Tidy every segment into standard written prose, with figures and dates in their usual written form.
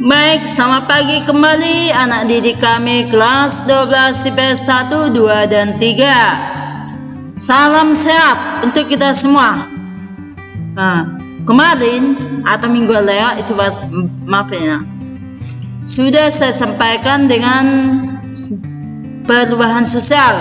Baik, selamat pagi kembali anak didik kami kelas 12 IPS 1, 2, dan 3. Salam sehat untuk kita semua. Kemarin atau minggu lalu itu maaf ya, sudah saya sampaikan dengan perubahan sosial.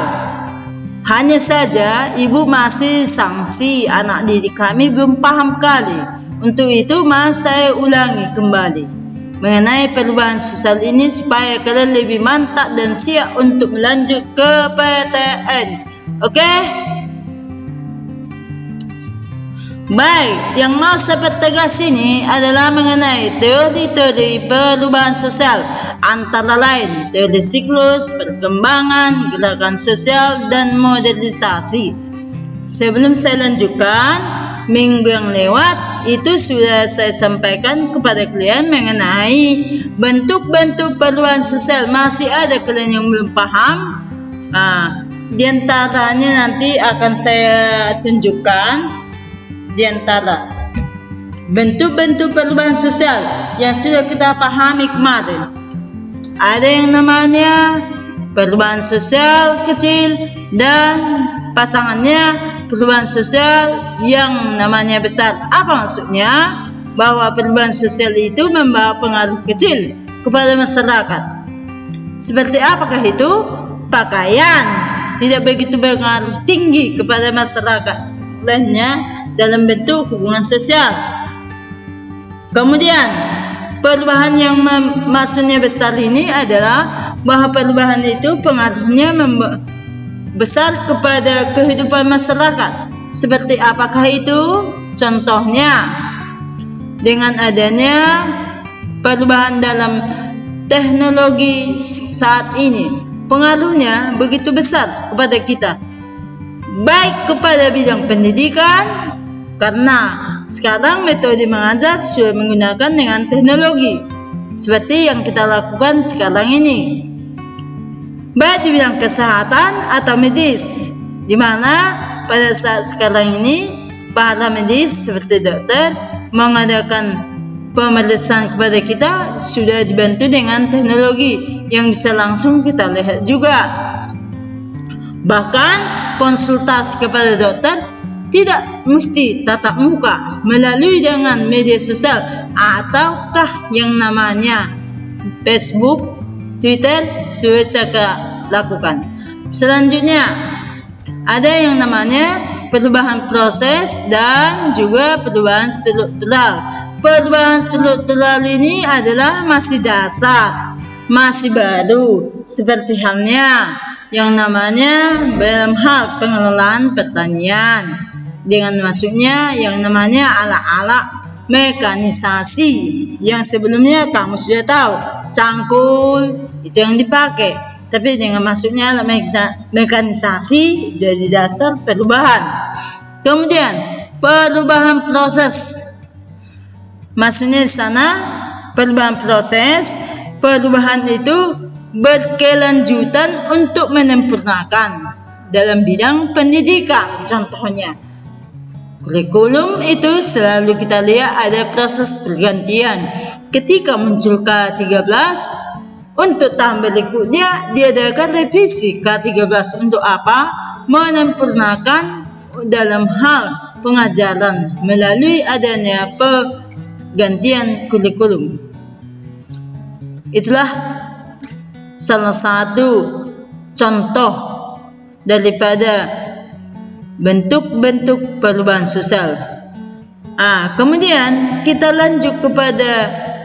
Hanya saja ibu masih sanksi anak didik kami belum paham kali. Untuk itu mau saya ulangi kembali mengenai perubahan sosial ini supaya kalian lebih mantap dan siap untuk melanjut ke PTN. Oke? Baik, yang mau saya pertegas ini adalah mengenai teori-teori perubahan sosial, antara lain teori siklus, perkembangan, gerakan sosial, dan modernisasi. Sebelum saya lanjutkan, minggu yang lewat itu sudah saya sampaikan kepada kalian mengenai bentuk-bentuk perubahan sosial. Masih ada kalian yang belum paham? Di antaranya nanti akan saya tunjukkan di antara bentuk-bentuk perubahan sosial yang sudah kita pahami kemarin. Ada yang namanya perubahan sosial kecil dan pasangannya perubahan sosial yang namanya besar. Apa maksudnya? Bahwa perubahan sosial itu membawa pengaruh kecil kepada masyarakat. Seperti apakah itu? Pakaian tidak begitu berpengaruh tinggi kepada masyarakat lainnya dalam bentuk hubungan sosial. Kemudian perubahan yang maksudnya besar ini adalah bahwa perubahan itu pengaruhnya besar kepada kehidupan masyarakat. Seperti apakah itu? Contohnya, dengan adanya perubahan dalam teknologi saat ini, pengaruhnya begitu besar kepada kita, baik kepada bidang pendidikan, karena sekarang metode mengajar sudah menggunakan dengan teknologi seperti yang kita lakukan sekarang ini, baik di bidang kesehatan atau medis, di mana pada saat sekarang ini para medis seperti dokter mengadakan pemeriksaan kepada kita sudah dibantu dengan teknologi yang bisa langsung kita lihat juga. Bahkan konsultasi kepada dokter tidak mesti tatap muka, melalui dengan media sosial ataukah yang namanya Facebook, Twitter sudah saya lakukan. Selanjutnya ada yang namanya perubahan proses dan juga perubahan struktural. Perubahan struktural ini adalah masih dasar, masih baru, seperti halnya yang namanya dalam hal pengelolaan pertanian, dengan maksudnya yang namanya alat-alat mekanisasi yang sebelumnya kamu sudah tahu, cangkul itu yang dipakai, tapi dengan maksudnya mekanisasi jadi dasar perubahan. Kemudian perubahan proses, maksudnya di sana perubahan proses, perubahan itu berkelanjutan untuk menyempurnakan dalam bidang pendidikan. Contohnya kurikulum itu selalu kita lihat ada proses pergantian. Ketika muncul K13, untuk tahun berikutnya diadakan revisi K13. Untuk apa? Menyempurnakan dalam hal pengajaran melalui adanya pergantian kurikulum. Itulah salah satu contoh daripada bentuk-bentuk perubahan sosial. Kemudian kita lanjut kepada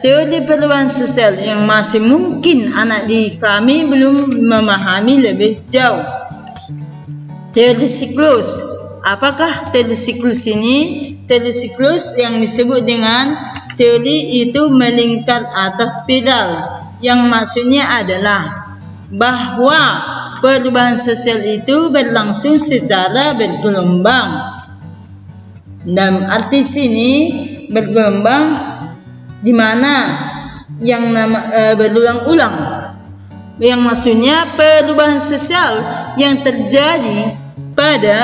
teori perubahan sosial yang masih mungkin anak didik kami belum memahami lebih jauh. Teori siklus. Apakah teori siklus ini? Teori siklus yang disebut dengan teori itu melingkar atas spiral, yang maksudnya adalah bahwa perubahan sosial itu berlangsung secara bergelombang. Dalam arti sini bergelombang di mana yang berulang-ulang, yang maksudnya perubahan sosial yang terjadi pada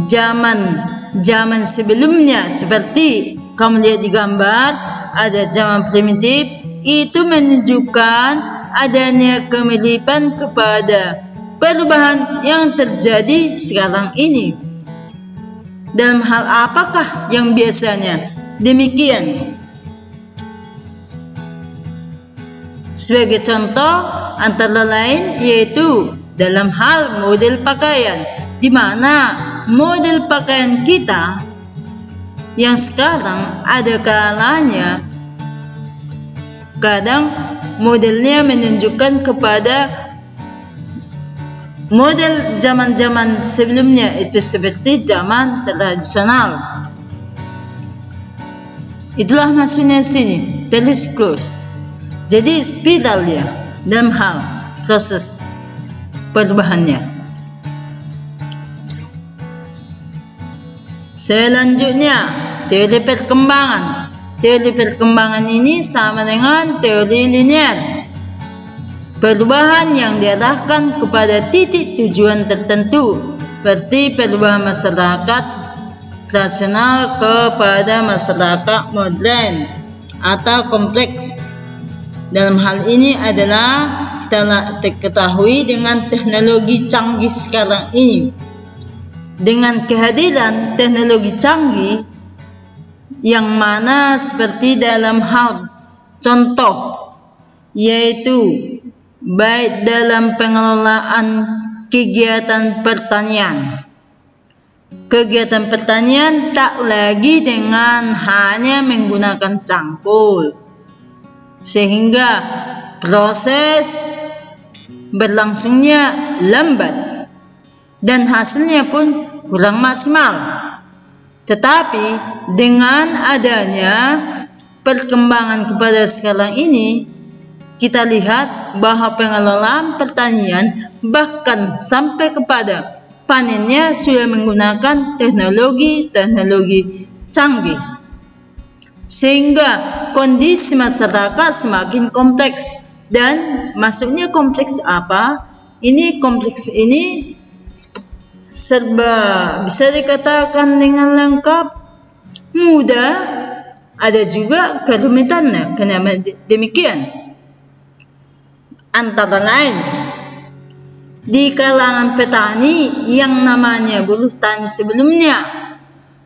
zaman sebelumnya, seperti kamu lihat di gambar ada zaman primitif, itu menunjukkan adanya kemiripan kepada perubahan yang terjadi sekarang ini. Dalam hal apakah yang biasanya demikian? Sebagai contoh antara lain yaitu dalam hal model pakaian, di mana model pakaian kita yang sekarang ada kalanya kadang modelnya menunjukkan kepada model zaman-zaman sebelumnya, itu seperti zaman tradisional. Itulah maksudnya sini, teleskos. Jadi spiral ya dalam hal proses perubahannya. Selanjutnya, teori perkembangan. Teori perkembangan ini sama dengan teori linear. Perubahan yang diarahkan kepada titik tujuan tertentu, seperti perubahan masyarakat tradisional kepada masyarakat modern atau kompleks. Dalam hal ini adalah kita ketahui dengan teknologi canggih sekarang ini. Dengan kehadiran teknologi canggih yang mana seperti dalam hal contoh yaitu baik dalam pengelolaan kegiatan pertanian. Kegiatan pertanian tak lagi dengan hanya menggunakan cangkul, sehingga proses berlangsungnya lambat dan hasilnya pun kurang maksimal. Tetapi dengan adanya perkembangan kepada sekarang ini, kita lihat bahwa pengelolaan pertanian bahkan sampai kepada panennya sudah menggunakan teknologi canggih, sehingga kondisi masyarakat semakin kompleks. Dan maksudnya kompleks apa? Kompleks ini serba bisa dikatakan dengan lengkap, mudah, ada juga kerumitannya. Kenapa demikian? Antara lain, di kalangan petani yang namanya buruh tani sebelumnya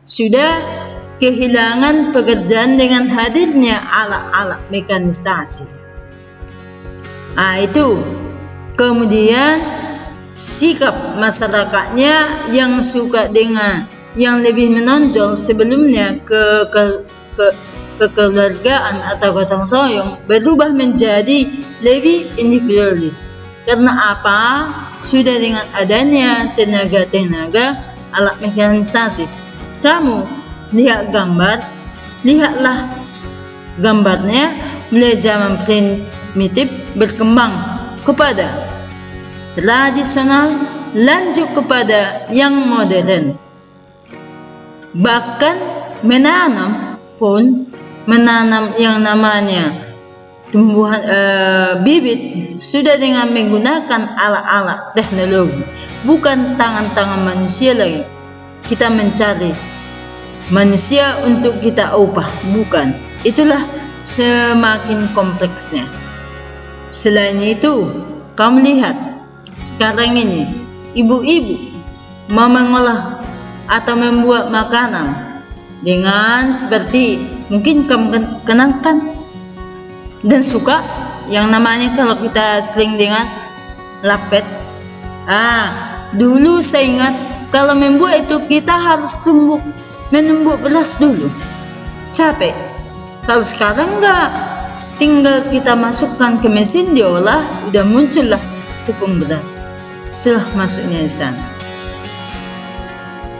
sudah kehilangan pekerjaan dengan hadirnya alat-alat mekanisasi. Itu kemudian sikap masyarakatnya yang suka dengan yang lebih menonjol sebelumnya kekeluargaan atau gotong royong berubah menjadi lebih individualis. Karena apa? Sudah dengan adanya tenaga alat mekanisasi. Kamu lihat gambar, lihatlah gambarnya mulai zaman primitif berkembang kepada tradisional, lanjut kepada yang modern. Bahkan menanam yang namanya tumbuhan bibit sudah dengan menggunakan alat-alat teknologi, bukan tangan-tangan manusia lagi. Kita mencari manusia untuk kita upah, bukan. Itulah semakin kompleksnya. Selain itu, kamu lihat sekarang ini ibu-ibu mau mengolah atau membuat makanan dengan seperti mungkin kamu kenalkan dan suka yang namanya kalau kita sering dengan lapet. Dulu saya ingat kalau membuat itu kita harus menumbuk beras dulu, capek. Kalau sekarang enggak, tinggal kita masukkan ke mesin, diolah, udah muncullah tepung beras. Itulah maksudnya di sana.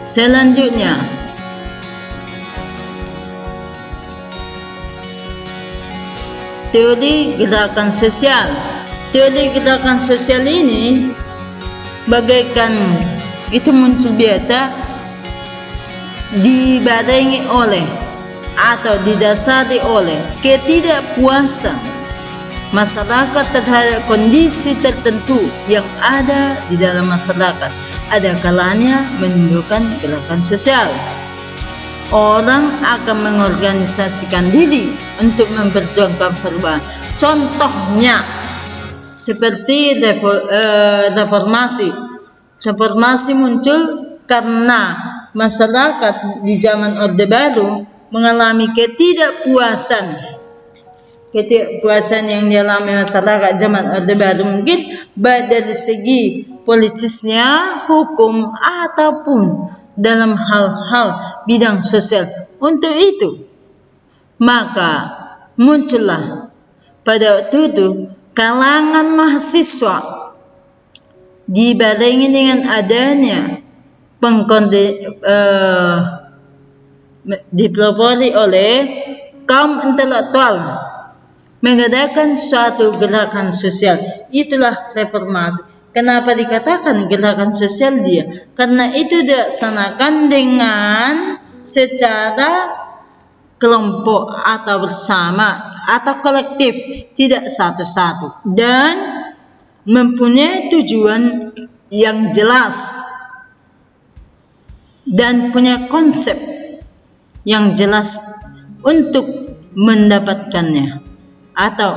Selanjutnya, teori gerakan sosial. Teori gerakan sosial ini bagaikan itu muncul biasa dibarengi oleh atau didasari oleh ketidakpuasan masyarakat terhadap kondisi tertentu yang ada di dalam masyarakat. Ada kalanya menimbulkan gerakan sosial. orang akan mengorganisasikan diri untuk memperjuangkan perubahan. Contohnya seperti reformasi. Reformasi muncul karena masyarakat di zaman Orde Baru mengalami ketidakpuasan yang dialami masyarakat zaman Orde Baru, mungkin baik dari segi politisnya, hukum, ataupun dalam hal-hal bidang sosial. Untuk itu, maka muncullah pada waktu itu kalangan mahasiswa dibarengi dengan adanya dipelopori oleh kaum intelektual mengadakan suatu gerakan sosial. Itulah reformasi. Kenapa dikatakan gerakan sosial dia? Karena itu dilaksanakan dengan secara kelompok atau bersama atau kolektif, tidak satu-satu, dan mempunyai tujuan yang jelas dan punya konsep yang jelas untuk mendapatkannya atau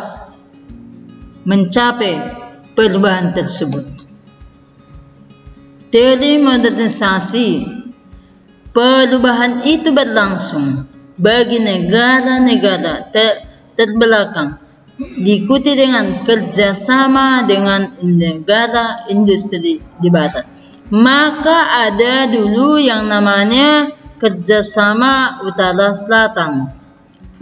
mencapai perubahan tersebut. Teori modernisasi perubahan itu berlangsung bagi negara-negara terbelakang, diikuti dengan kerjasama dengan negara industri di Barat. Maka ada dulu yang namanya kerjasama Utara Selatan,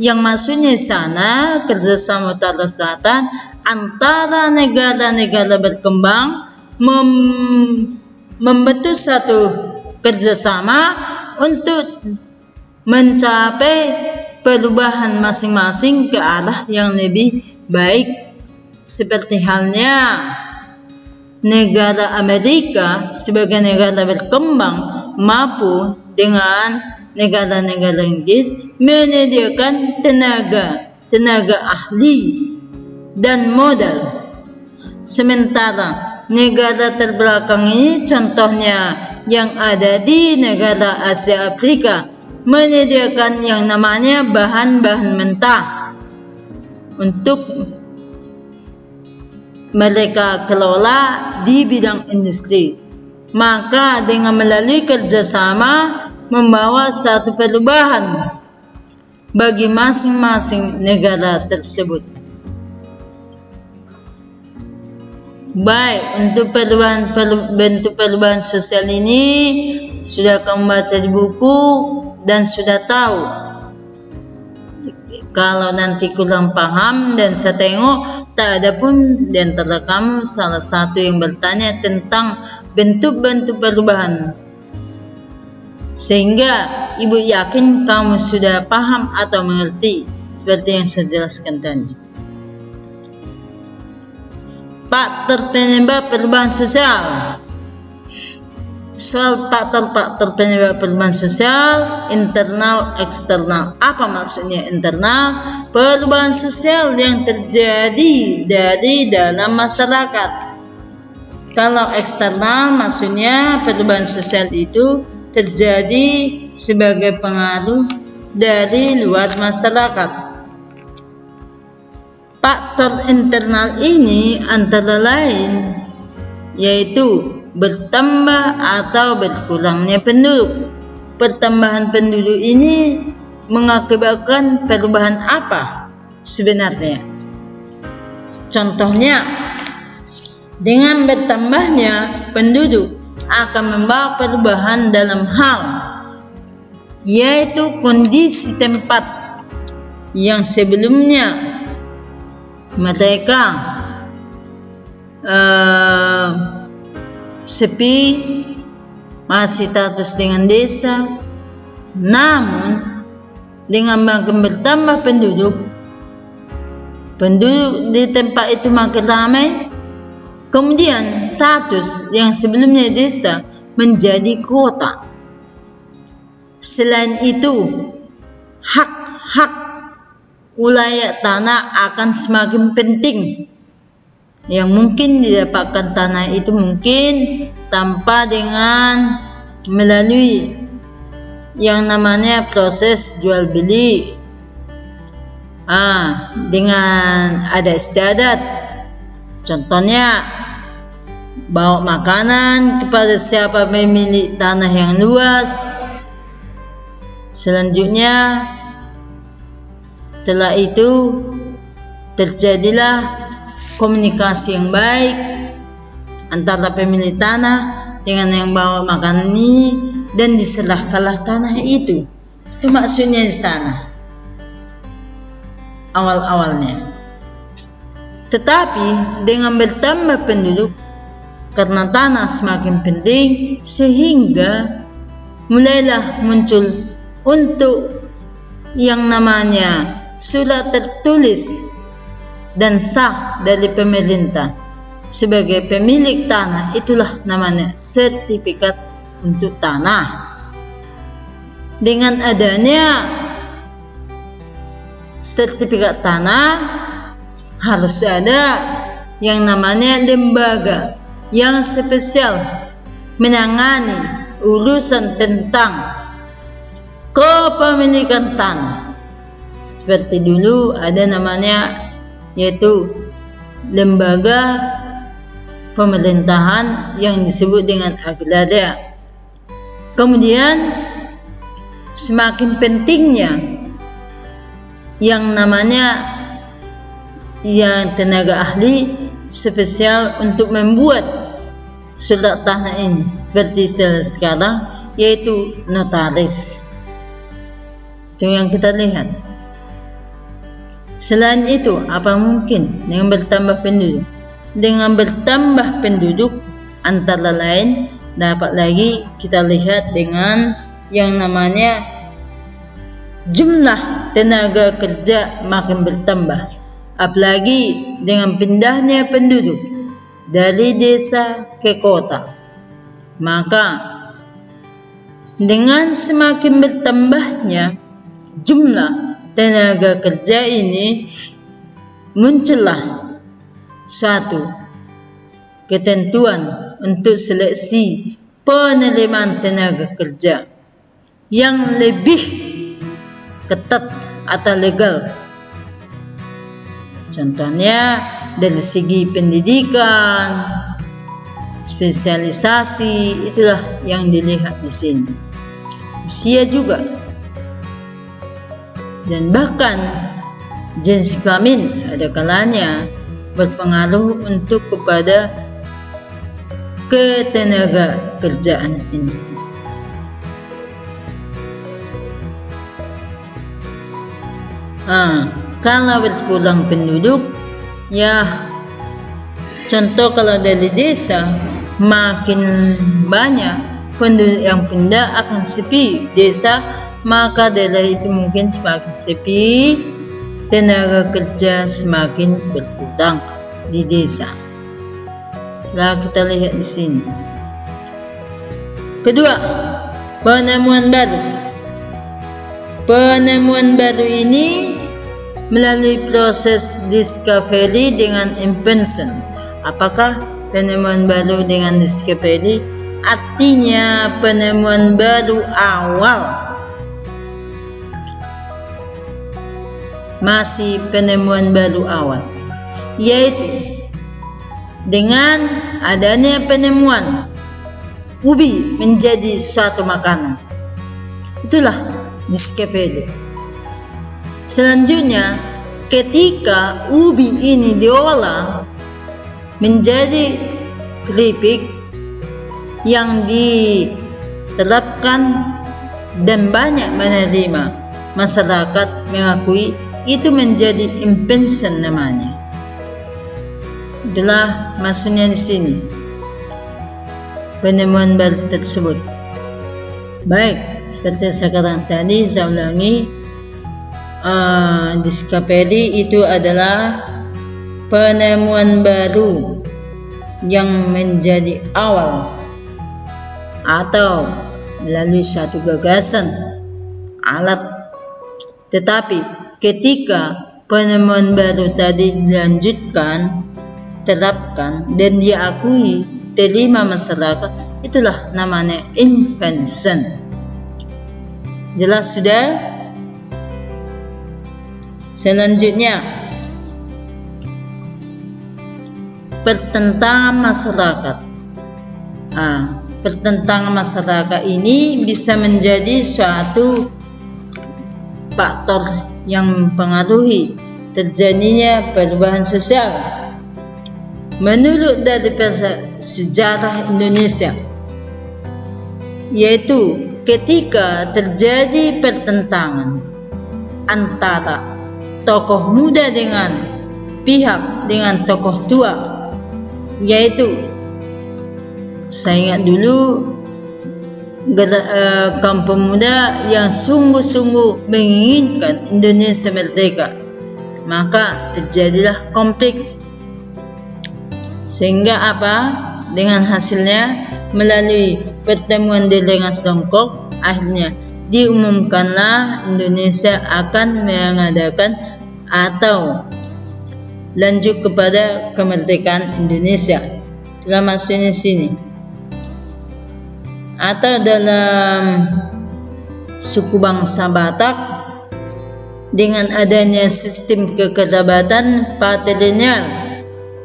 yang maksudnya sana kerjasama Utara Selatan antara negara-negara berkembang membentuk satu kerjasama untuk mencapai perubahan masing-masing ke arah yang lebih baik. Seperti halnya negara Amerika sebagai negara berkembang mampu dengan negara-negara Inggris menyediakan tenaga ahli dan modal. Sementara negara terbelakang ini, contohnya yang ada di negara Asia Afrika, menyediakan yang namanya bahan-bahan mentah untuk mereka kelola di bidang industri. Maka dengan melalui kerjasama membawa satu perubahan bagi masing-masing negara tersebut. Baik, untuk bentuk perubahan sosial ini sudah kamu baca di buku dan sudah tahu. Kalau nanti kurang paham dan saya tengok tak ada pun di antara kamu salah satu yang bertanya tentang bentuk-bentuk perubahan, sehingga ibu yakin kamu sudah paham atau mengerti seperti yang saya jelaskan tadi. Faktor penyebab perubahan sosial. Soal faktor penyebab perubahan sosial, internal, eksternal. Apa maksudnya internal? Perubahan sosial yang terjadi dari dalam masyarakat. Kalau eksternal maksudnya perubahan sosial itu terjadi sebagai pengaruh dari luar masyarakat. Faktor internal ini antara lain yaitu bertambah atau berkurangnya penduduk. Pertambahan penduduk ini mengakibatkan perubahan apa sebenarnya? Contohnya, dengan bertambahnya penduduk akan membawa perubahan dalam hal yaitu kondisi tempat yang sebelumnya mereka sepi, masih status dengan desa, namun dengan makin bertambah penduduk di tempat itu makin ramai, kemudian status yang sebelumnya desa menjadi kota. Selain itu, hak-hak wilayah tanah akan semakin penting. Yang mungkin didapatkan tanah itu mungkin tanpa dengan melalui yang namanya proses jual beli. Dengan ada istiadat, contohnya bawa makanan kepada siapa pemilik tanah yang luas. Selanjutnya, setelah itu terjadilah komunikasi yang baik antara pemilik tanah dengan yang bawa makanan ini, dan diserahkanlah tanah itu. Itu maksudnya di sana awal-awalnya. Tetapi dengan bertambah penduduk, karena tanah semakin penting, sehingga mulailah muncul untuk yang namanya surat tertulis dan sah dari pemerintah sebagai pemilik tanah. Itulah namanya sertifikat untuk tanah. Dengan adanya sertifikat tanah, harus ada yang namanya lembaga yang spesial menangani urusan tentang kepemilikan tanah. Seperti dulu ada namanya, yaitu lembaga pemerintahan yang disebut dengan agraria. Kemudian semakin pentingnya yang namanya tenaga ahli spesial untuk membuat surat tanah ini, seperti sekarang, yaitu notaris. Itu yang kita lihat. Selain itu, apa mungkin dengan bertambah penduduk? Dengan bertambah penduduk, antara lain dapat lagi kita lihat dengan yang namanya jumlah tenaga kerja makin bertambah. Apalagi dengan pindahnya penduduk dari desa ke kota. Maka dengan semakin bertambahnya jumlah tenaga kerja ini, muncullah suatu ketentuan untuk seleksi penerimaan tenaga kerja yang lebih ketat atau legal. Contohnya dari segi pendidikan, spesialisasi, itulah yang dilihat di sini. Usia juga, dan bahkan jenis kelamin ada kalanya berpengaruh untuk kepada ketenaga kerjaan ini. Kalau berkurang penduduk, ya contoh kalau dari desa makin banyak penduduk yang pindah, akan sepi desa, maka daerah itu mungkin semakin sepi, tenaga kerja semakin berkurang di desa. Lah kita lihat di sini. Kedua, penemuan baru. Penemuan baru ini melalui proses discovery dengan invention. Apakah penemuan baru dengan discovery? Artinya penemuan baru awal, masih penemuan baru awal, yaitu dengan adanya penemuan ubi menjadi suatu makanan. Itulah discovery. Selanjutnya, ketika ubi ini diolah menjadi keripik yang diterapkan dan banyak menerima, masyarakat mengakui, itu menjadi invention namanya. Itulah maksudnya di sini penemuan baru tersebut. Baik, seperti sekarang tadi saya ulangi, discovery itu adalah penemuan baru yang menjadi awal atau melalui suatu gagasan alat. Tetapi ketika penemuan baru tadi dilanjutkan, terapkan, dan diakui, terima masyarakat, itulah namanya invention. Jelas sudah? Selanjutnya, pertentangan masyarakat. Pertentangan masyarakat ini bisa menjadi suatu faktor yang mempengaruhi terjadinya perubahan sosial. Menurut dari sejarah Indonesia, yaitu ketika terjadi pertentangan antara tokoh muda dengan tokoh tua, yaitu saya ingat dulu kaum pemuda yang sungguh-sungguh menginginkan Indonesia merdeka, maka terjadilah konflik. Sehingga apa? Dengan hasilnya melalui pertemuan delegasi Tiongkok, akhirnya diumumkanlah Indonesia akan mengadakan atau lanjut kepada kemerdekaan Indonesia. Itulah maksudnya sini. Atau dalam suku bangsa Batak, dengan adanya sistem kekerabatan patrilineal,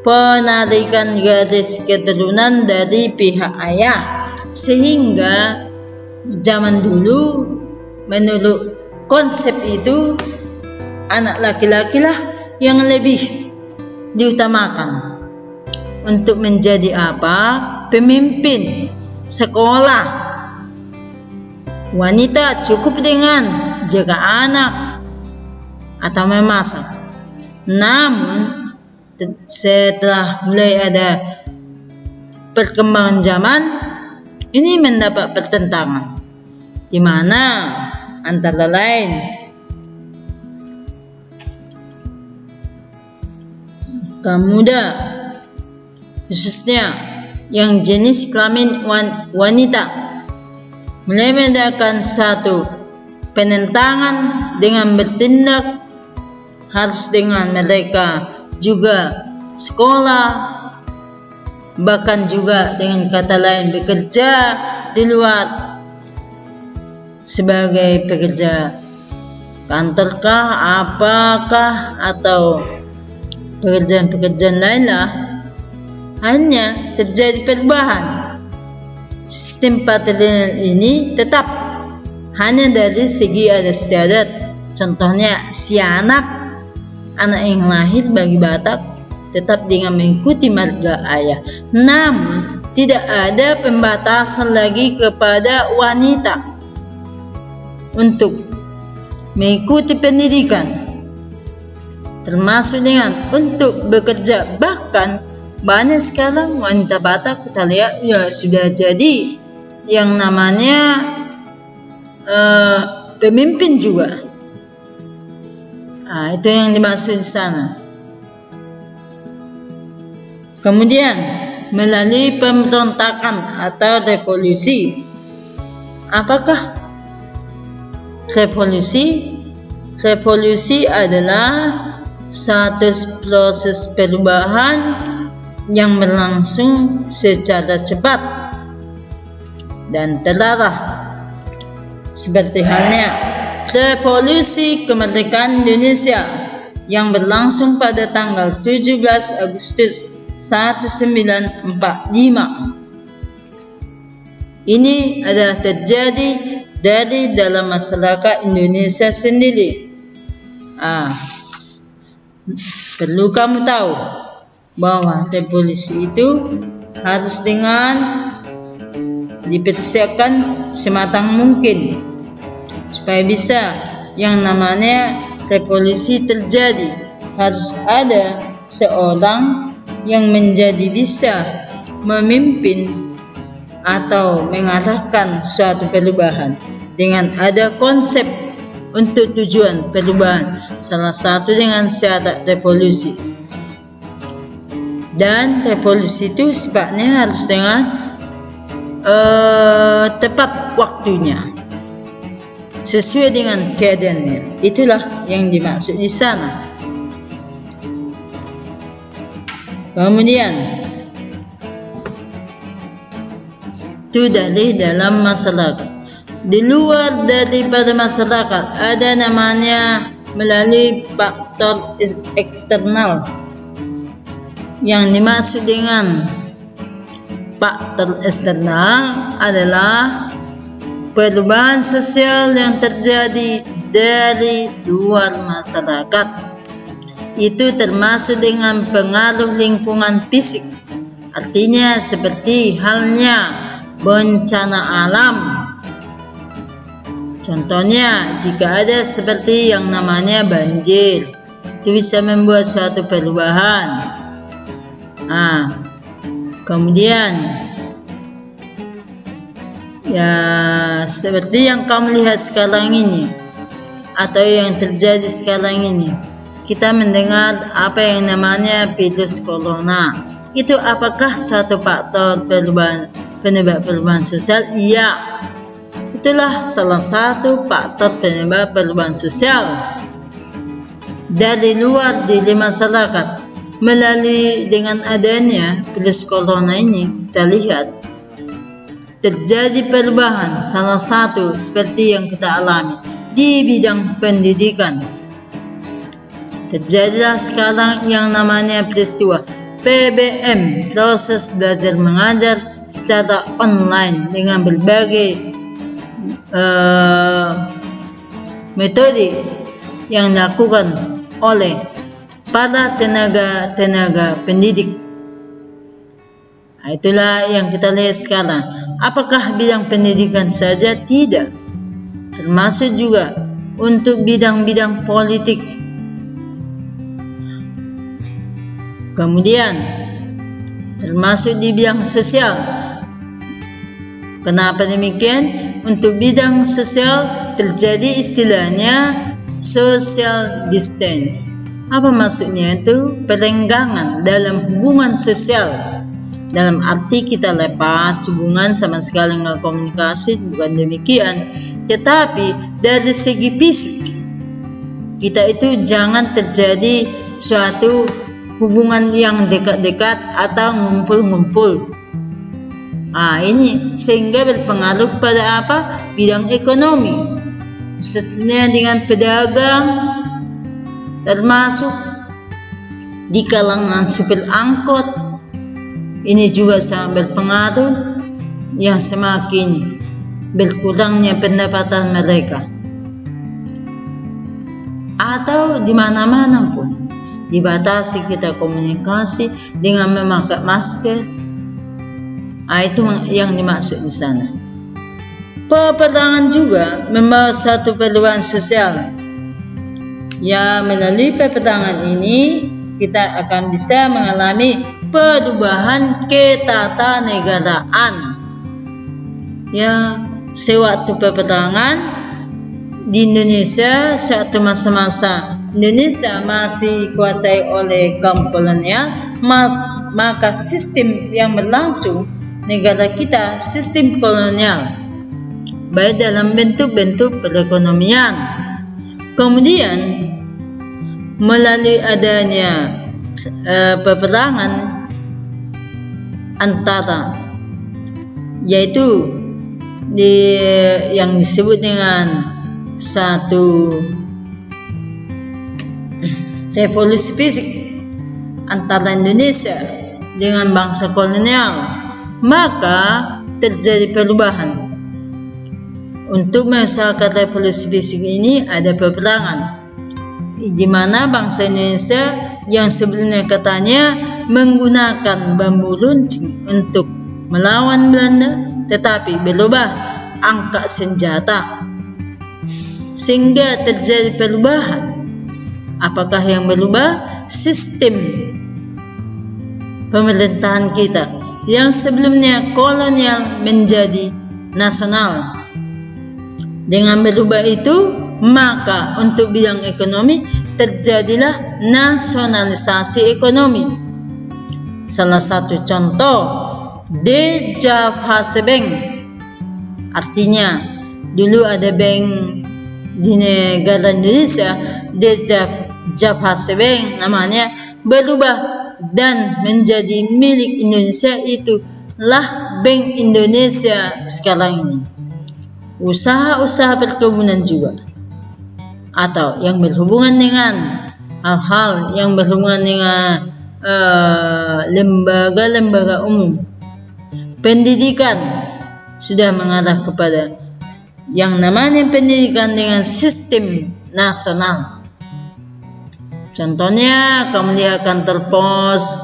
penarikan garis keturunan dari pihak ayah, sehingga zaman dulu menurut konsep itu anak laki-laki lah yang lebih diutamakan untuk menjadi apa? Pemimpin sekolah. Wanita cukup dengan jaga anak atau memasak. Namun setelah mulai ada perkembangan zaman, ini mendapat pertentangan, di mana antara lain kaum muda, khususnya yang jenis kelamin wanita, mulai mengadakan satu penentangan dengan bertindak harus dengan mereka juga sekolah, bahkan juga dengan kata lain bekerja di luar sebagai pekerja kantorkah, apakah, atau pekerjaan-pekerjaan lainlah. Hanya terjadi perubahan. Sistem patrilineal ini tetap hanya dari segi adat istiadat. Contohnya si anak yang lahir bagi Batak tetap dengan mengikuti marga ayah, namun tidak ada pembatasan lagi kepada wanita untuk mengikuti pendidikan, termasuk dengan untuk bekerja. Bahkan banyak sekarang wanita Batak kita lihat ya sudah jadi yang namanya pemimpin juga. Itu yang dimaksud di sana. Kemudian melalui pemberontakan atau revolusi. Apakah revolusi? Revolusi adalah suatu proses perubahan yang berlangsung secara cepat dan terarah, seperti halnya revolusi kemerdekaan Indonesia yang berlangsung pada tanggal 17 Agustus 1945. Ini adalah terjadi dari dalam masyarakat Indonesia sendiri. Perlu kamu tahu bahwa revolusi itu harus dengan dipersiapkan sematang mungkin supaya bisa yang namanya revolusi terjadi. Harus ada seorang yang menjadi bisa memimpin atau mengarahkan suatu perubahan dengan ada konsep untuk tujuan perubahan, salah satu dengan syarat revolusi. Dan revolusi itu sifatnya harus dengan tepat waktunya, sesuai dengan keadaannya. Itulah yang dimaksud di sana. Kemudian itu dari dalam masyarakat. Di luar daripada masyarakat, ada namanya melalui faktor eksternal. Yang dimaksud dengan faktor eksternal adalah perubahan sosial yang terjadi dari luar masyarakat. Itu termasuk dengan pengaruh lingkungan fisik. Artinya seperti halnya bencana alam. Contohnya, jika ada seperti yang namanya banjir, itu bisa membuat suatu perubahan. Kemudian, ya seperti yang kamu lihat sekarang ini, atau yang terjadi sekarang ini, kita mendengar apa yang namanya virus corona. Itu apakah suatu faktor penyebab perubahan sosial? Iya. Itulah salah satu faktor penyebab perubahan sosial dari luar diri masyarakat. Melalui dengan adanya virus corona ini, kita lihat terjadi perubahan salah satu seperti yang kita alami di bidang pendidikan. Terjadilah sekarang yang namanya peristiwa PBM, proses belajar mengajar secara online dengan berbagai metode yang dilakukan oleh para tenaga pendidik. Itulah yang kita lihat sekarang. Apakah bidang pendidikan saja? Tidak. Termasuk juga untuk bidang-bidang politik. Kemudian termasuk di bidang sosial. Kenapa demikian? Untuk bidang sosial terjadi istilahnya social distance. Apa maksudnya itu? Perenggangan dalam hubungan sosial. Dalam arti kita lepas hubungan, sama sekali nggak komunikasi, bukan demikian. Tetapi dari segi fisik, kita itu jangan terjadi suatu hubungan yang dekat-dekat atau ngumpul-ngumpul. Ini sehingga berpengaruh pada apa? Bidang ekonomi. Khususnya dengan pedagang, termasuk di kalangan supir angkot. Ini juga sangat berpengaruh, yang semakin berkurangnya pendapatan mereka. Atau di mana-mana pun dibatasi kita komunikasi dengan memakai masker. Itu yang dimaksud di sana. Peperangan juga membawa satu perubahan sosial. Ya, melalui peperangan ini kita akan bisa mengalami perubahan ketatanegaraan. Ya, sewaktu peperangan di Indonesia, sewaktu masa-masa Indonesia masih dikuasai oleh kaum kolonial, maka sistem yang berlangsung negara kita sistem kolonial, baik dalam bentuk-bentuk perekonomian. Kemudian melalui adanya peperangan antara, yaitu yang disebut dengan satu revolusi fisik antara Indonesia dengan bangsa kolonial, maka terjadi perubahan. Untuk mengusahakan revolusi fisik ini ada peperangan, di mana bangsa Indonesia yang sebelumnya katanya menggunakan bambu runcing untuk melawan Belanda, tetapi berubah angkat senjata, sehingga terjadi perubahan. Apakah yang berubah? Sistem pemerintahan kita yang sebelumnya kolonial menjadi nasional. Dengan berubah itu, maka untuk bidang ekonomi terjadilah nasionalisasi ekonomi. Salah satu contoh, Dejavhasebank. Artinya, dulu ada bank di negara Indonesia, Dejavhasebank namanya, berubah dan menjadi milik Indonesia. Itulah Bank Indonesia sekarang ini. usaha-usaha perkebunan juga, atau yang berhubungan dengan hal-hal yang berhubungan dengan lembaga-lembaga umum. Pendidikan sudah mengarah kepada yang namanya pendidikan dengan sistem nasional. Contohnya kamu lihat kantor pos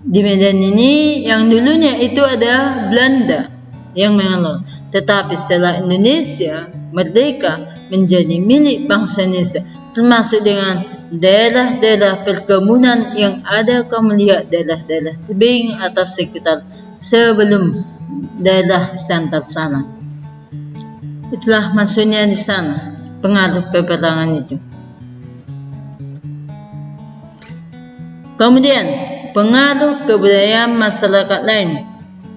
di Medan ini yang dulunya itu ada Belanda yang mengelola, tetapi setelah Indonesia merdeka menjadi milik bangsa Indonesia, termasuk dengan daerah-daerah perkebunan yang ada. Kamu lihat daerah-daerah tebing atau sekitar sebelum daerah Santar sana. Itulah maksudnya di sana pengaruh peperangan itu. Kemudian pengaruh kebudayaan masyarakat lain.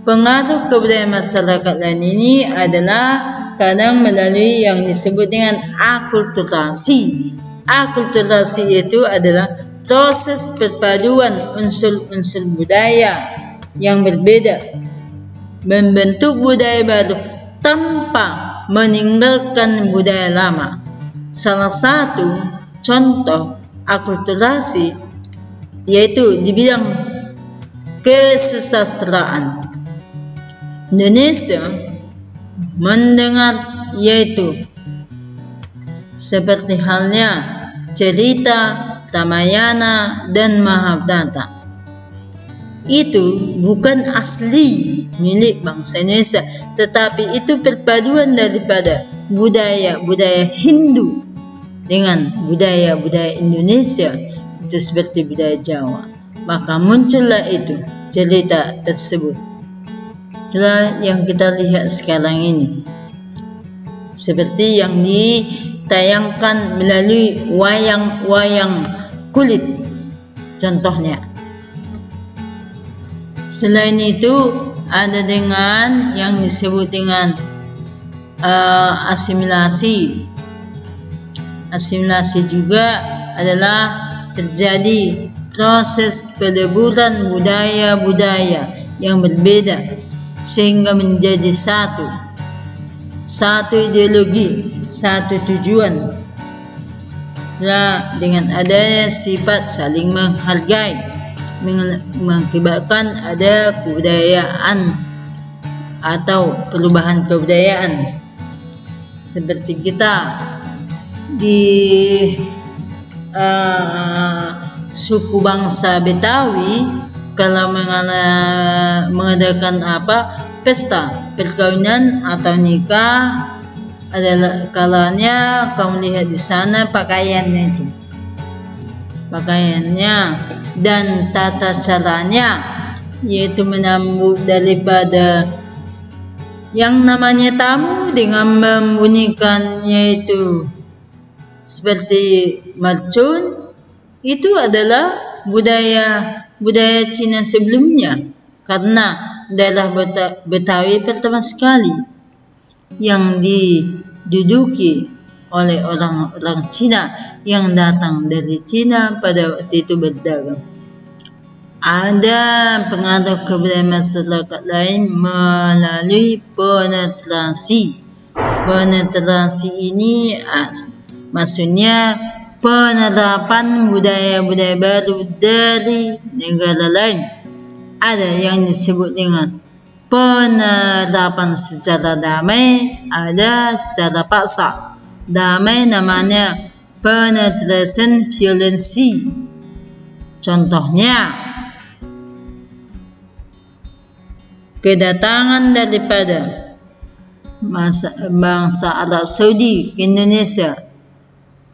Pengaruh kebudayaan masyarakat lain ini adalah kadang melalui yang disebut dengan akulturasi. Akulturasi itu adalah proses perpaduan unsur-unsur budaya yang berbeda, membentuk budaya baru tanpa meninggalkan budaya lama. Salah satu contoh akulturasi yaitu di bidang kesusastraan. Indonesia mendengar yaitu seperti halnya cerita Ramayana dan Mahabharata. Itu bukan asli milik bangsa Indonesia, tetapi itu perpaduan daripada budaya-budaya Hindu dengan budaya-budaya Indonesia, itu seperti budaya Jawa. Maka muncullah itu cerita tersebut. Itulah yang kita lihat sekarang ini, seperti yang ditayangkan melalui wayang-wayang kulit contohnya. Selain itu ada dengan yang disebut dengan asimilasi. Asimilasi juga adalah terjadi proses peleburan budaya-budaya yang berbeda sehingga menjadi satu ideologi, satu tujuan. Nah, dengan adanya sifat saling menghargai, mengakibatkan ada kebudayaan atau perubahan kebudayaan. Seperti kita di suku bangsa Betawi, kalau mengadakan pesta perkawinan atau nikah, adalah kalanya kamu lihat di sana pakaiannya dan tata caranya, yaitu menyambut daripada yang namanya tamu dengan membunyikan yaitu seperti mercun. Itu adalah budaya Cina sebelumnya, karena daerah Betawi pertama sekali yang diduduki oleh orang-orang Cina yang datang dari Cina pada waktu itu berdagang. Ada pengaruh kebudayaan masyarakat lain melalui penetrasi. Penetrasi ini maksudnya penerapan budaya-budaya baru dari negara lain. Ada yang disebut dengan penerapan secara damai, ada secara paksa. Damai namanya penetration violence. Contohnya, kedatangan daripada bangsa Arab Saudi ke Indonesia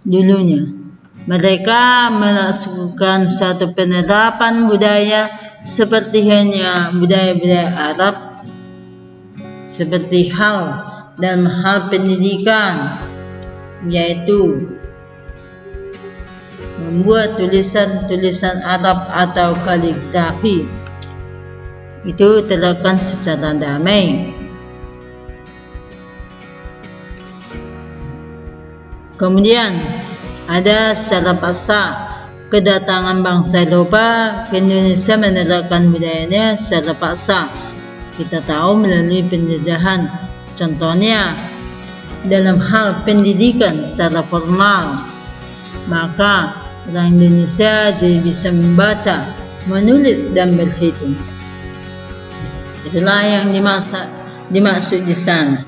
dulunya. Mereka melakukan suatu penerapan budaya seperti hanya budaya-budaya Arab, seperti dalam hal pendidikan, yaitu membuat tulisan-tulisan Arab atau kaligrafi. Itu dilakukan secara damai. Kemudian ada secara paksa kedatangan bangsa Eropa ke Indonesia, menerapkan budayanya secara paksa. Kita tahu melalui penjajahan. Contohnya dalam hal pendidikan secara formal, maka orang Indonesia jadi bisa membaca, menulis, dan berhitung. Itulah yang dimaksud di sana.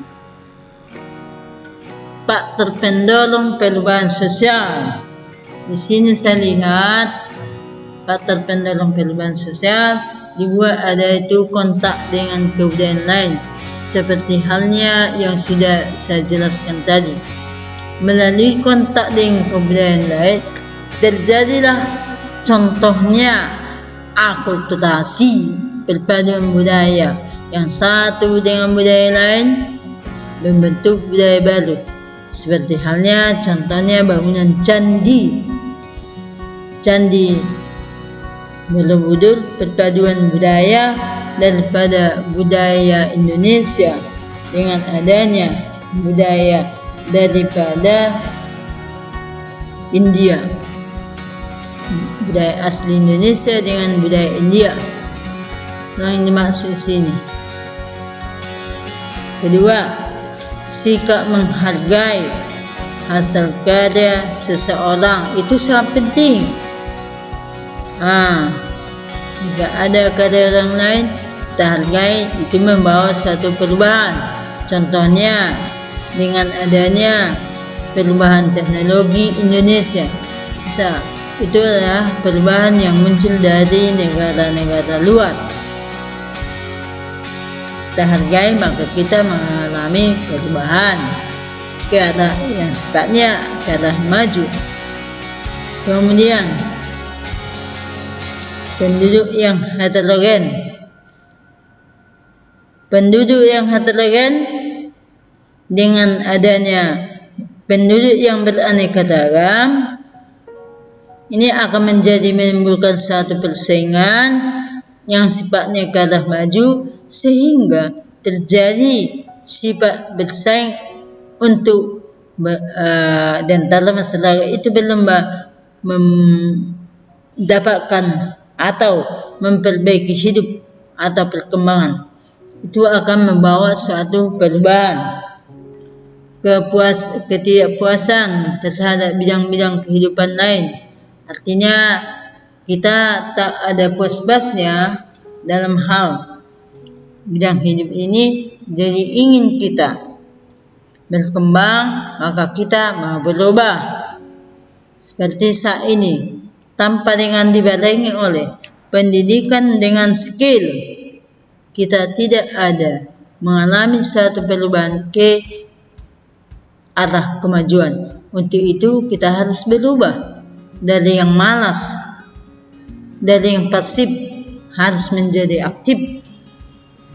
Faktor pendorong perubahan sosial. Di sini saya lihat faktor pendorong perubahan sosial dibuat ada itu kontak dengan kebudayaan lain, seperti halnya yang sudah saya jelaskan tadi. Melalui kontak dengan kebudayaan lain, terjadilah contohnya akulturasi, perpaduan budaya yang satu dengan budaya lain membentuk budaya baru. Seperti halnya contohnya bangunan candi Borobudur, perpaduan budaya daripada budaya Indonesia dengan adanya budaya daripada India, budaya asli Indonesia dengan budaya India. Nah, yang dimaksud sini. Kedua, sikap menghargai hasil karya seseorang itu sangat penting. Jika ada karya orang lain kita hargai, itu membawa suatu perubahan. Contohnya dengan adanya perubahan teknologi Indonesia, itu adalah perubahan yang muncul dari negara-negara luar. Kita hargai, maka kita mengalami perubahan ke arah yang sifatnya ke arah maju. Kemudian penduduk yang heterogen dengan adanya penduduk yang beraneka ragam, ini akan menimbulkan suatu persaingan yang sifatnya ke arah maju, sehingga terjadi sifat bersaing untuk dan dalam masyarakat itu berlomba mendapatkan atau memperbaiki hidup atau perkembangan. Itu akan membawa suatu perubahan. Ketidakpuasan terhadap bidang-bidang kehidupan lain, artinya kita tak ada puas-puasnya dalam hal bidang hidup ini, jadi ingin kita berkembang, maka kita mau berubah. Seperti saat ini, tanpa dengan dibarengi oleh pendidikan dengan skill, kita tidak ada mengalami suatu perubahan ke arah kemajuan. Untuk itu kita harus berubah dari yang malas, dari yang pasif, harus menjadi aktif.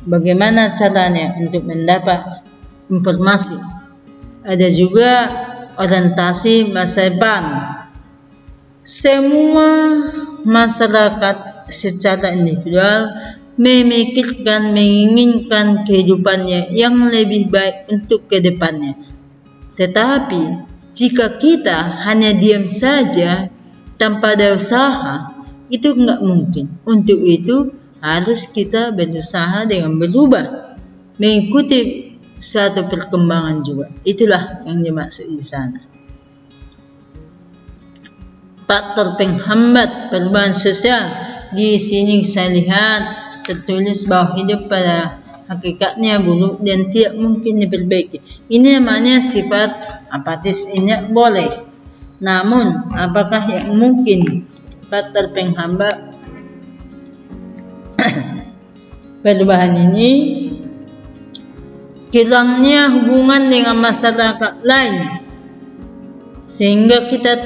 Bagaimana caranya untuk mendapat informasi? Ada juga orientasi masa depan. Semua masyarakat secara individual memikirkan, menginginkan kehidupannya yang lebih baik untuk ke depannya. Tetapi jika kita hanya diam saja tanpa ada usaha, itu enggak mungkin. Untuk itu harus kita berusaha dengan berubah, mengikuti suatu perkembangan juga. Itulah yang dimaksud di sana. Faktor penghambat perubahan sosial, di sini saya lihat tertulis bahwa hidup pada hakikatnya buruk dan tidak mungkin diperbaiki. Ini namanya sifat apatis. Ini boleh. Namun apakah yang mungkin faktor penghambat perubahan ini? Hilangnya hubungan dengan masyarakat lain, sehingga kita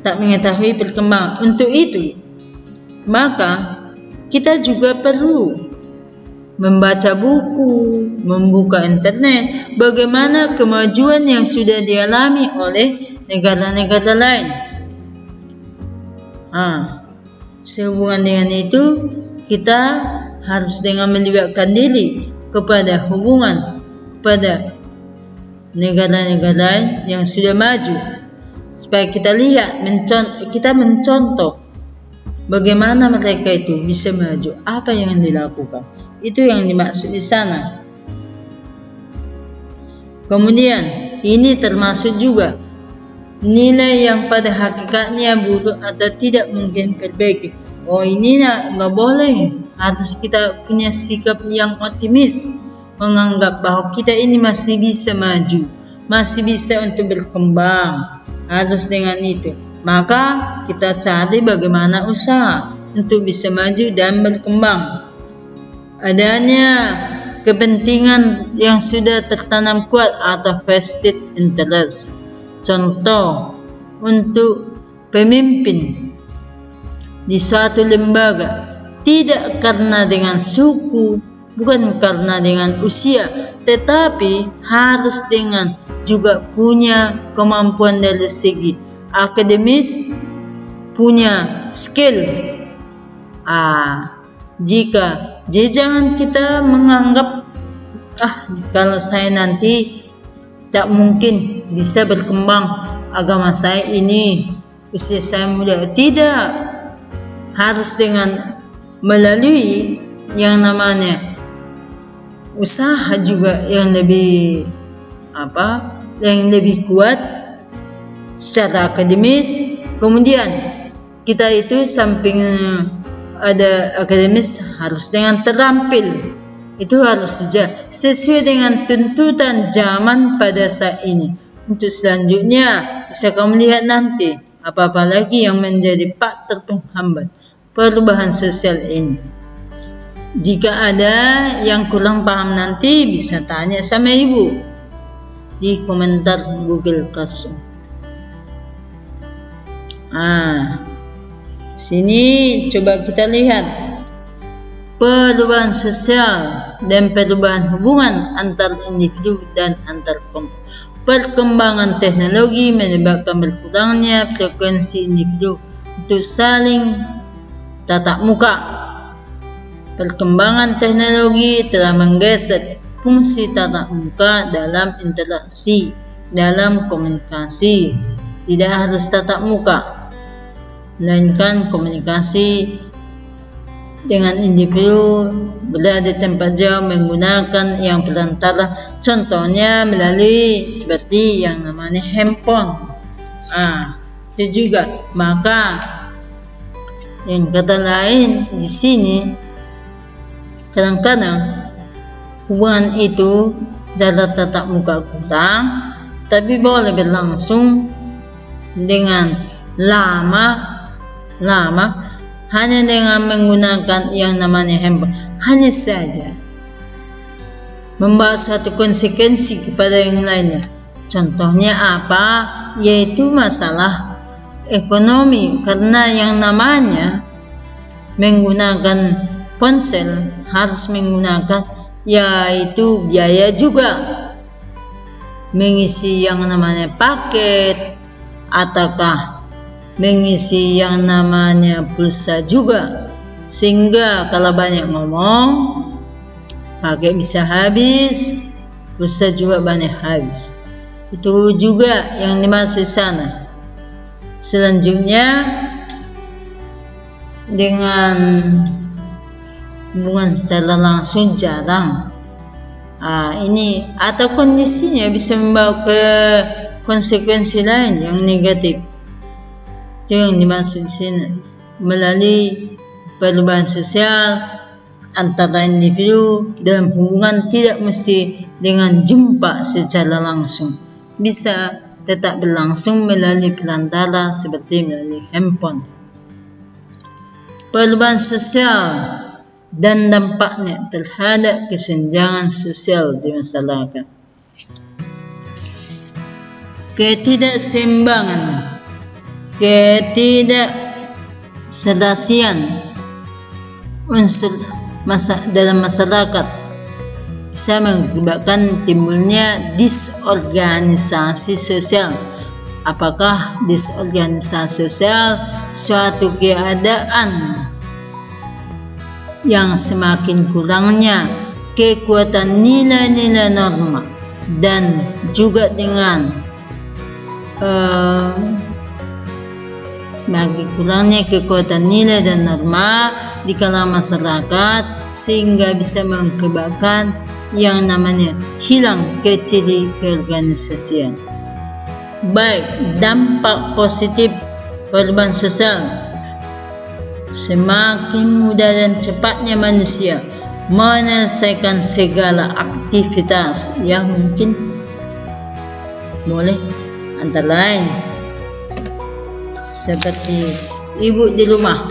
tak mengetahui perkembangan. Untuk itu, maka kita juga perlu membaca buku, membuka internet, bagaimana kemajuan yang sudah dialami oleh negara-negara lain. Sehubungan dengan itu, kita harus dengan melibatkan diri kepada hubungan kepada negara-negara yang sudah maju, supaya kita lihat, kita mencontoh bagaimana mereka itu bisa maju, apa yang dilakukan. Itu yang dimaksud di sana. Kemudian ini termasuk juga nilai yang pada hakikatnya buruk atau tidak mungkin perbaiki. Oh, ini nggak boleh. Harus kita punya sikap yang optimis, menganggap bahwa kita ini masih bisa maju, masih bisa untuk berkembang. Harus dengan itu. Maka kita cari bagaimana usaha untuk bisa maju dan berkembang. Adanya kepentingan yang sudah tertanam kuat atau vested interest. Contoh, untuk pemimpin di suatu lembaga, tidak karena dengan suku, bukan karena dengan usia, tetapi harus dengan juga punya kemampuan dari segi akademis, punya skill. Jadi jangan kita menganggap kalau saya nanti tak mungkin bisa berkembang, agama saya ini, usia saya muda. Tidak, harus dengan melalui yang namanya usaha juga yang lebih kuat secara akademis. Kemudian kita itu samping ada akademis harus dengan terampil. Itu harus saja sesuai dengan tuntutan zaman pada saat ini. Untuk selanjutnya bisa kamu lihat nanti apa-apa lagi yang menjadi faktor penghambat perubahan sosial ini. Jika ada yang kurang paham nanti bisa tanya sama ibu di komentar Google Classroom. Sini coba kita lihat perubahan sosial dan perubahan hubungan antar individu dan antar kelompok. Perkembangan teknologi menyebabkan berkurangnya frekuensi individu untuk saling tatap muka. Perkembangan teknologi telah menggeser fungsi tatap muka dalam interaksi, dalam komunikasi. Tidak harus tatap muka, melainkan komunikasi dengan individu berada di tempat jauh menggunakan yang perantara, contohnya melalui seperti yang namanya handphone. Itu juga. Maka yang kata lain di sini, kadang-kadang hubungan itu jarak tatap muka kurang, tapi boleh berlangsung dengan lama hanya dengan menggunakan yang namanya handphone. Hanya saja membawa suatu konsekuensi kepada yang lainnya. Contohnya apa? Yaitu masalah ekonomi, karena yang namanya menggunakan ponsel harus menggunakan yaitu biaya juga, mengisi yang namanya paket ataukah mengisi yang namanya pulsa juga, sehingga kalau banyak ngomong paket bisa habis, pulsa juga banyak habis. Itu juga yang dimaksud sana. Selanjutnya dengan hubungan secara langsung jarang. Ini atau kondisinya bisa membawa ke konsekuensi lain yang negatif. Itu yang dimaksud di sini. Melalui perubahan sosial antara individu dalam hubungan tidak mesti dengan jumpa secara langsung. Bisa tetap berlangsung melalui perantara seperti melalui handphone. Perubahan sosial dan dampaknya terhadap kesenjangan sosial di masyarakat. Ketidakseimbangan, ketidakserasian unsur dalam masyarakat bisa mengakibatkan timbulnya disorganisasi sosial. Apakah disorganisasi sosial? Suatu keadaan yang semakin kurangnya kekuatan nilai-nilai norma dan juga dengan semakin kurangnya kekuatan nilai dan norma di kalangan masyarakat, sehingga bisa mengakibatkan yang namanya hilang ke ciri keorganisasian. Baik, dampak positif perubahan sosial. Semakin mudah dan cepatnya manusia menyelesaikan segala aktivitas yang mungkin boleh, antara lain seperti ibu di rumah,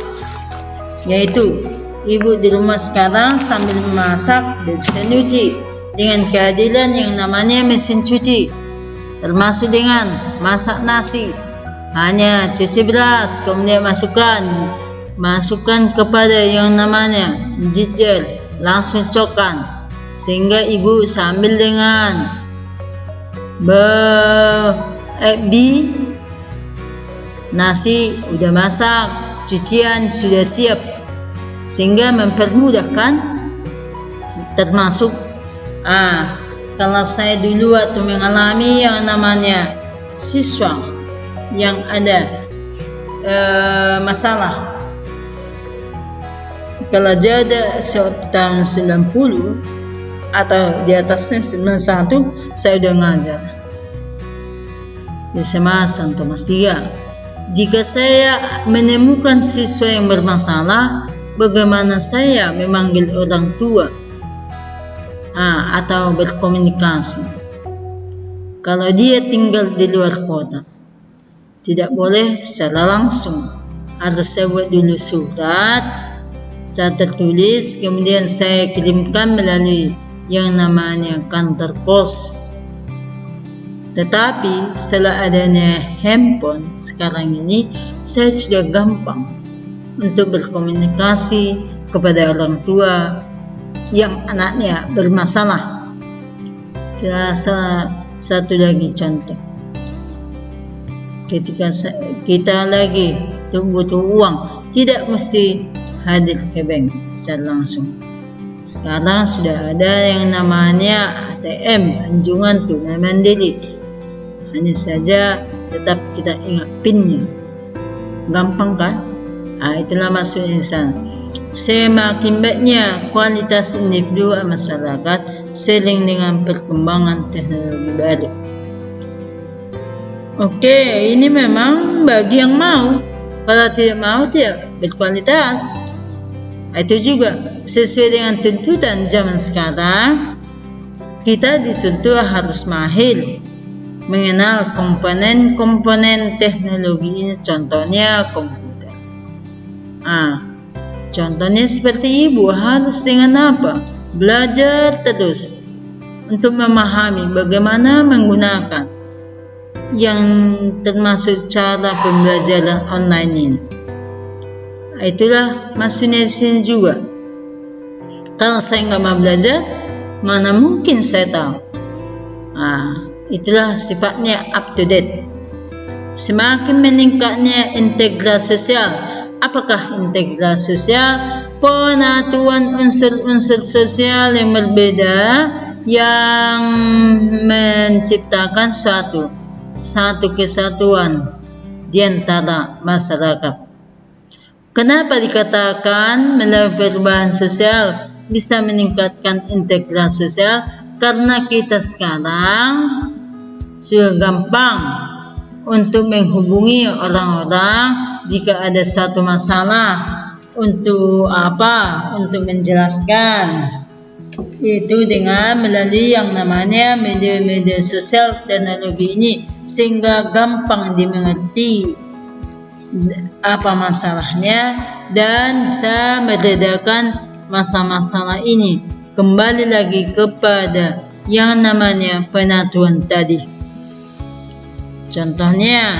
yaitu ibu di rumah sekarang sambil memasak bisa nyuci dengan kehadiran yang namanya mesin cuci, termasuk dengan masak nasi. Hanya cuci beras, kemudian masukkan kepada yang namanya jijel, langsung cokan, sehingga ibu sambil dengan nasi udah masak, cucian sudah siap, sehingga mempermudahkan. Termasuk kalau saya dulu waktu mengalami yang namanya siswa yang ada masalah, kalau dia ada tahun 90 atau di atasnya 91, saya udah ngajar di SMA St. Thomas 3. Jika saya menemukan siswa yang bermasalah, bagaimana saya memanggil orang tua atau berkomunikasi? Kalau dia tinggal di luar kota, tidak boleh secara langsung, harus saya buat dulu surat tertulis, kemudian saya kirimkan melalui yang namanya kantor pos. Tetapi setelah adanya handphone sekarang ini, saya sudah gampang untuk berkomunikasi kepada orang tua yang anaknya bermasalah. Satu lagi contoh, ketika kita lagi butuh uang, tidak mesti hadir ke bank secara langsung. Sekarang sudah ada yang namanya ATM, anjungan tunai mandiri. Hanya saja tetap kita ingat PIN-nya. Gampang kan? Itulah maksudnya sana. Semakin baiknya kualitas individu masyarakat seiring dengan perkembangan teknologi baru. Oke, ini memang bagi yang mau. Kalau tidak mau, tidak berkualitas. Itu juga sesuai dengan tuntutan zaman sekarang. Kita dituntut harus mahir mengenal komponen-komponen teknologi ini, contohnya komputer. Contohnya seperti ibu harus dengan apa? Belajar terus untuk memahami bagaimana menggunakan yang termasuk cara pembelajaran online ini. Itulah maksudnya di sini juga. Kalau saya nggak mau belajar, mana mungkin saya tahu? Itulah sifatnya up to date. Semakin meningkatnya integrasi sosial. Apakah integrasi sosial? Penyatuan unsur-unsur sosial yang berbeda yang menciptakan satu kesatuan di antara masyarakat. Kenapa dikatakan melalui perubahan sosial bisa meningkatkan integrasi sosial? Karena kita sekarang sudah gampang untuk menghubungi orang-orang jika ada suatu masalah. Untuk apa? Untuk menjelaskan itu dengan melalui yang namanya media-media sosial teknologi ini, sehingga gampang dimengerti apa masalahnya dan bisa meredakan masalah-masalah ini. Kembali lagi kepada yang namanya penyatuan tadi. Contohnya,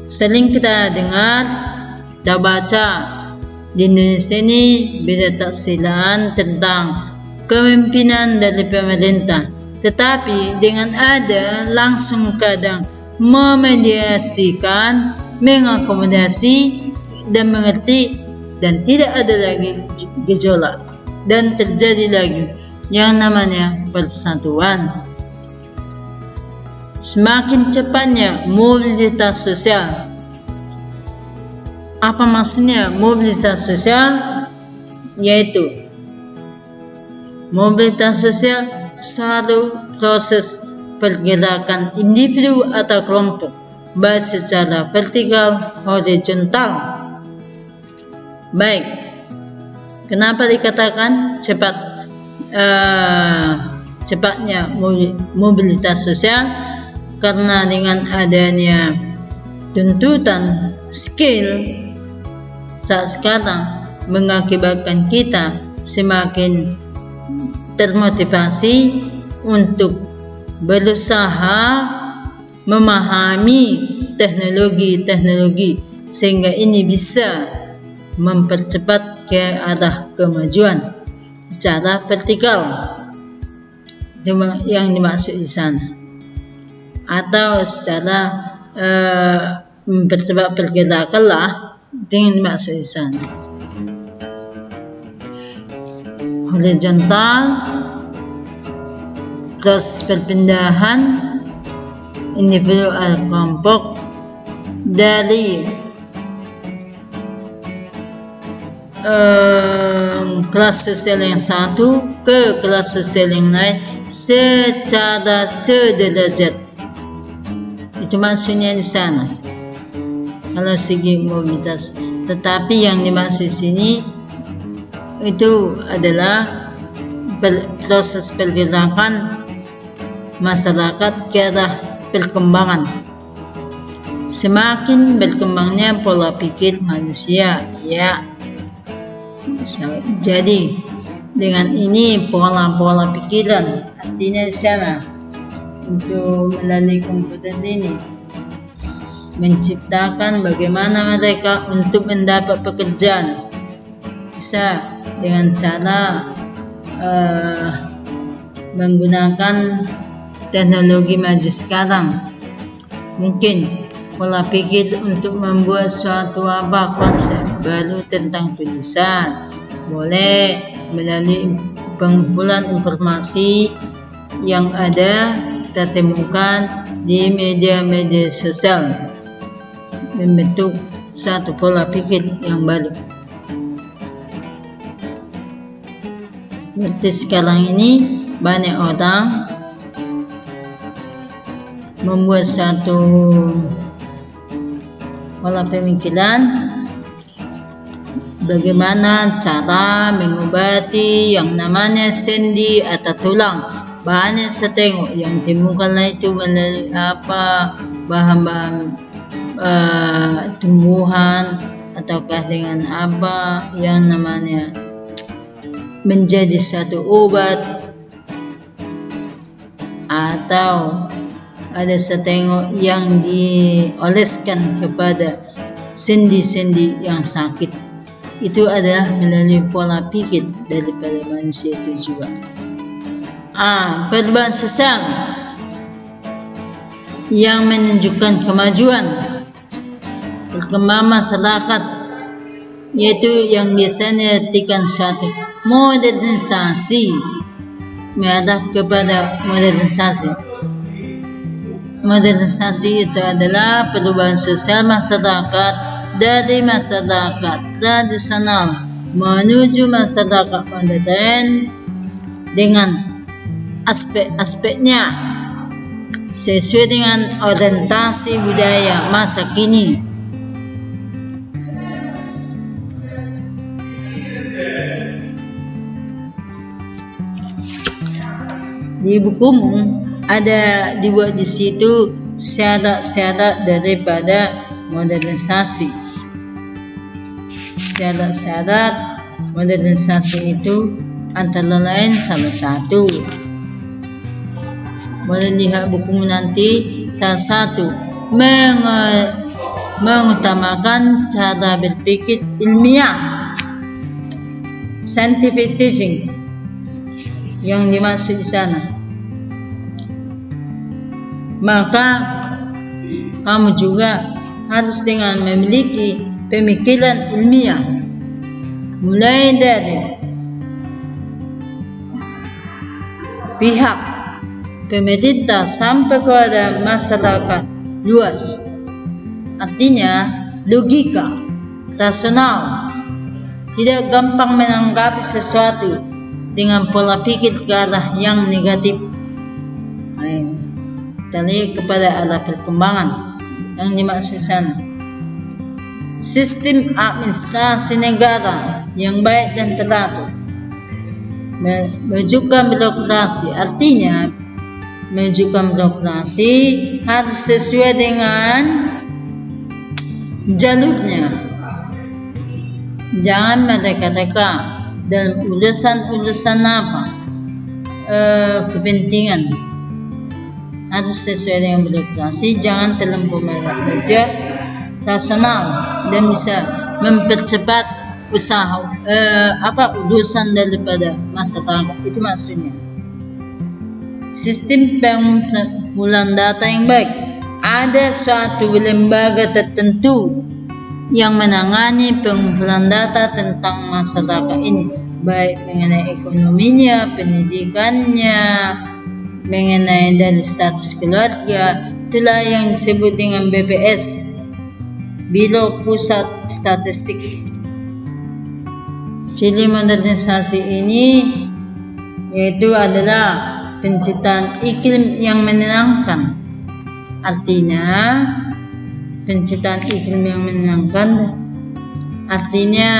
sering kita dengar dan baca di Indonesia ini beda taksiran tentang kepemimpinan dari pemerintah, tetapi dengan ada langsung kadang memediasikan, mengakomodasi dan mengerti, dan tidak ada lagi gejolak dan terjadi lagi yang namanya persatuan. Semakin cepatnya mobilitas sosial. Apa maksudnya mobilitas sosial? Yaitu Mobilitas sosial suatu proses pergerakan individu atau kelompok baik secara vertikal horizontal. Baik, kenapa dikatakan cepatnya mobilitas sosial? Karena dengan adanya tuntutan skill saat sekarang mengakibatkan kita semakin termotivasi untuk berusaha memahami teknologi sehingga ini bisa mempercepat ke arah kemajuan secara vertikal yang dimaksud di sana, atau secara mempercepat pergerakan lah dengan dimaksud di sana. Horizontal, proses perpindahan individu atau kelompok dari kelas sosial yang satu ke kelas sosial yang lain secara sederajat. Itu maksudnya di sana kalau segi mobilitas. Tetapi yang dimaksud sini itu adalah proses pergerakan masyarakat ke arah perkembangan. Semakin berkembangnya pola pikir manusia, ya. Jadi dengan ini pola-pola pikiran, artinya di sana untuk melalui komputer ini menciptakan bagaimana mereka untuk mendapat pekerjaan, bisa dengan cara menggunakan teknologi maju sekarang. Mungkin pola pikir untuk membuat suatu konsep baru tentang tulisan, boleh melalui pengumpulan informasi yang ada kita temukan di media-media sosial, membentuk suatu pola pikir yang baru. Seperti sekarang ini banyak orang membuat suatu pola pemikiran bagaimana cara mengobati yang namanya sendi atau tulang. Banyak setengah yang ditemukanlah itu melalui bahan-bahan tumbuhan ataukah dengan apa yang namanya menjadi suatu obat, atau ada setengah yang dioleskan kepada sendi-sendi yang sakit. Itu adalah melalui pola pikir daripada manusia itu juga. Perubahan sosial yang menunjukkan kemajuan perkembangan masyarakat, yaitu yang biasanya diartikan suatu modernisasi, mengarah kepada modernisasi. Modernisasi itu adalah perubahan sosial masyarakat dari masyarakat tradisional menuju masyarakat modern dengan aspek-aspeknya sesuai dengan orientasi budaya masa kini. Di bukumu ada dibuat di situ syarat-syarat daripada modernisasi. Syarat-syarat modernisasi itu antara lain salah satu, boleh lihat buku nanti, salah satu mengutamakan cara berpikir ilmiah, scientific teaching yang dimaksud di sana. Maka kamu juga harus dengan memiliki pemikiran ilmiah, mulai dari pihak pemerintah sampai kepada masyarakat luas. Artinya logika, rasional, tidak gampang menanggapi sesuatu dengan pola pikir ke arah yang negatif. Kita lihat kepada arah perkembangan yang dimaksud sana. Sistem administrasi negara yang baik dan teratur, mewujudkan birokrasi, artinya mewujudkan birokrasi harus sesuai dengan jalurnya. Jangan mereka-reka dalam urusan-urusan kepentingan. Harus sesuai dengan birokrasi, jangan terlampau mengejar rasional dan bisa mempercepat usaha urusan daripada masyarakat. Itu maksudnya. Sistem pengumpulan data yang baik. Ada suatu lembaga tertentu yang menangani pengumpulan data tentang masyarakat ini, baik mengenai ekonominya, pendidikannya, mengenai dari status keluarga. Itulah yang disebut dengan BPS, Biro Pusat Statistik. Ciri modernisasi ini yaitu adalah penciptaan iklim yang menyenangkan. Artinya penciptaan iklim yang menyenangkan, artinya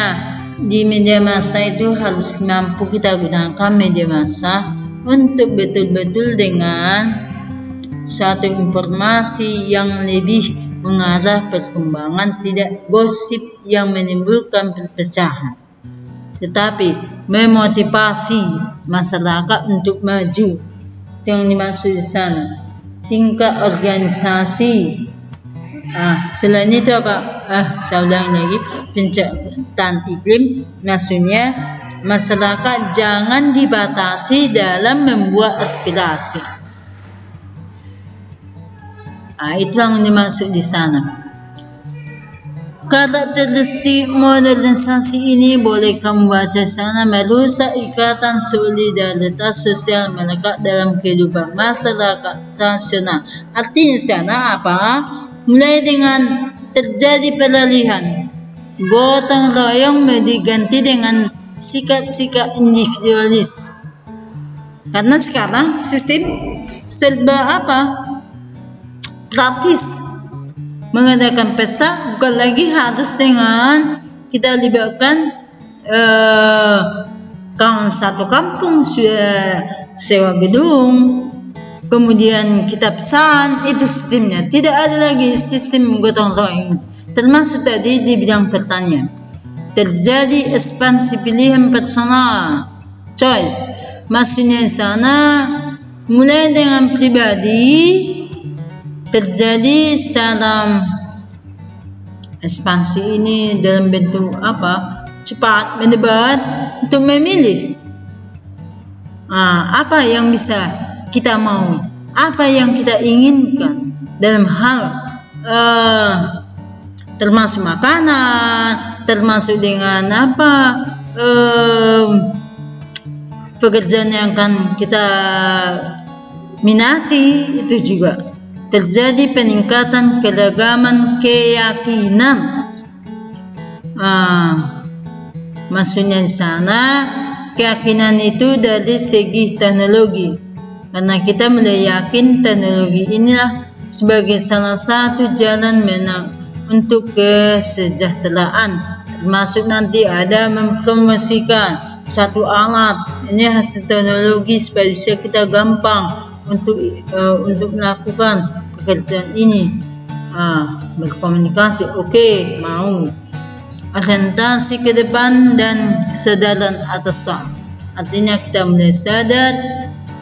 di media massa itu harus mampu kita gunakan media massa untuk betul-betul dengan suatu informasi yang lebih mengarah perkembangan, tidak gosip yang menimbulkan perpecahan, tetapi memotivasi masyarakat untuk maju. Itu yang dimaksud di sana. Tingkat organisasi. Selain itu apa? Saya ulangi lagi. Penciptaan iklim, maksudnya masyarakat jangan dibatasi dalam membuat aspirasi. Itu yang dimaksud di sana. Karakteristik modernisasi ini boleh kamu baca sana, merusak ikatan solidaritas sosial melekat dalam kehidupan masyarakat nasional. Artinya sana apa? Mulai dengan terjadi peralihan gotong royong diganti dengan sikap-sikap individualis. Karena sekarang sistem serba praktis. Mengadakan pesta bukan lagi harus dengan kita libatkan satu kampung sewa gedung, kemudian kita pesan, itu sistemnya. Tidak ada lagi sistem gotong royong. Termasuk tadi di bidang pertanian. Terjadi ekspansi pilihan personal, choice. Maksudnya di sana mulai dengan pribadi terjadi secara ekspansi ini dalam bentuk cepat menyebar untuk memilih apa yang bisa kita mau, apa yang kita inginkan dalam hal termasuk makanan, termasuk dengan pekerjaan yang akan kita minati. Itu juga terjadi peningkatan keragaman keyakinan. Maksudnya di sana keyakinan itu dari segi teknologi, karena kita mulai yakin teknologi inilah sebagai salah satu jalan untuk kesejahteraan, termasuk nanti ada mempromosikan satu alat ini hasil teknologi supaya bisa kita gampang untuk melakukan pekerjaan ini, berkomunikasi. Oke, mau orientasi ke depan dan kesadaran atas waktu. Artinya kita mulai sadar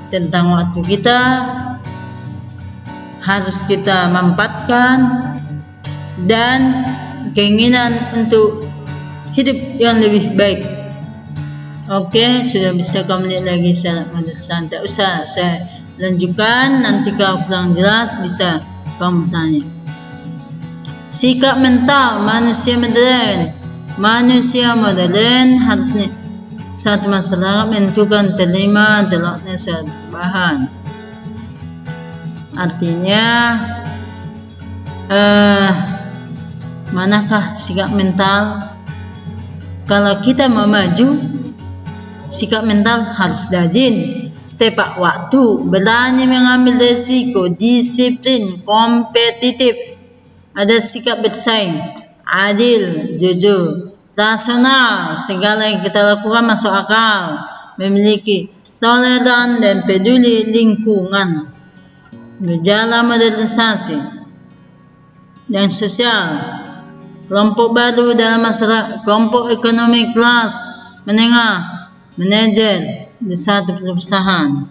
tentang waktu kita, harus kita manfaatkan, dan keinginan untuk hidup yang lebih baik. Oke, sudah bisa kamu lihat lagi secara modernisasi. Tak usah saya lanjutkan, nanti kalau kurang jelas bisa kamu tanya. Sikap mental manusia modern. Manusia modern harusnya satu masyarakat menentukan terima telaknya suatu perubahan. Artinya manakah sikap mental? Kalau kita mau maju, sikap mental harus rajin, tepat waktu, berani mengambil resiko, disiplin, kompetitif, ada sikap bersaing, adil, jujur, rasional, segala yang kita lakukan masuk akal, memiliki toleran dan peduli lingkungan. Gejala modernisasi dan sosial, kelompok baru dalam masyarakat, kelompok ekonomi kelas menengah, manajer di satu perusahaan.